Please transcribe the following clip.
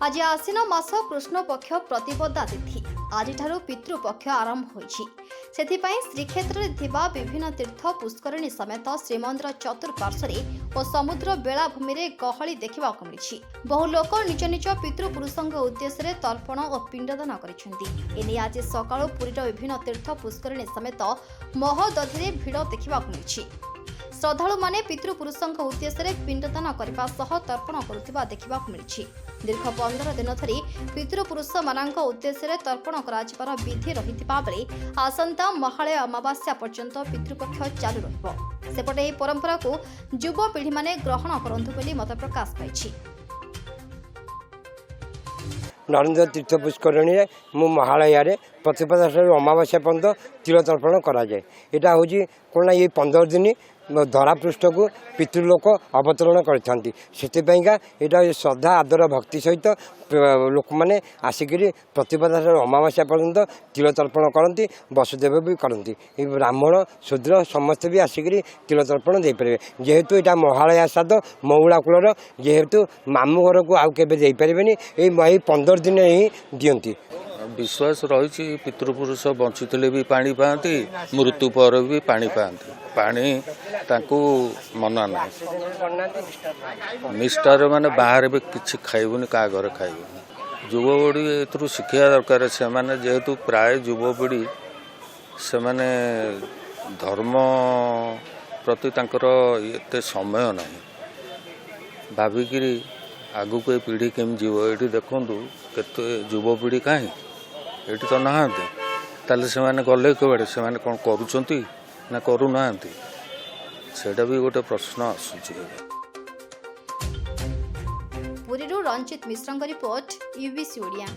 आज आश्विन मास कृष्ण पक्ष प्रतिपदा तिथि आज पितृपक्ष आरंभ होइछि। सेथिपाई श्रीक्षेत्र में विभिन्न तीर्थ पुष्करणी समेत श्रीमंदिर चतुर्पार्श्व और समुद्र बेलाभूमि में गहली देखा मिली। बहु लोक निज निज पितृपुरुषों उद्देश्य तर्पण और पिंडदान कर आज सकाळु पुरीर विभिन्न तीर्थ पुष्करणी समेत महोदधि भिड़ देखा मिली। श्रद्धालु माने पितृपुरुषों उद्देश्य पिंडदान करने सह तर्पण करुवा देखा मिली। दीर्घ 15 दिन धरी पितृपुरुष मानक उद्देश्य तर्पण कर विधि रही बेले आसंता महालय अमावास्या पर्यंत पितृपक्ष चालू रहिबो। सेपटे यह परंपरा को युवपीढ़ी माने ग्रहण करंतु बोली मत प्रकाश पाइछि। नरेंद्र तीर्थ पुष्करणी मु महालय प्रतिपदा अमावास्या पर्यंत तिल तर्पण कराए। यहाँ हूँ कौन ये 15 दिन धरापृष्ठ को पितृलोक अवतरण करपाईका यहाँ श्रद्धा आदर भक्ति सहित लोक मैंने आसिक प्रतिपदा अमावास्या पर्यंत तिल तर्पण करती वसुदेव भी करती। ब्राह्मण शूद्र समस्ते भी आसिक तिल तर्पण दे पारे। जेहेतु यहाँ महालया श्राद्ध मऊला कूलर जेहेतु मामू घर को आउ के पारे यही 15 दिन ही दियंती। विश्वास रही पितृपुरुष बंचुले भी पानी पाती मृत्यु पर भी पानी पाती। पानी तांकू मना ना निष्ठार माने बाहर भी किसी खाइबुनि का घर खाइबुनि। युवपीढ़ी ए शिखा दरकार से माने जेहेतु प्राय युवपीढ़ी से माने धर्म प्रति तांकर एते समय नहीं भाविकी आगु को पीढ़ी केम जीव। ये देखूँ केते युवपीढ़ी कहीं ये तो नहांती ताले से माने गले कबाड़े से माने कौन करुचंती ना करू नांती सेटा भी गोटे प्रश्न आसुची। पुरीरू रंजित मिश्रଙ୍କ रिपोर्ट यूबीसी ओडिया।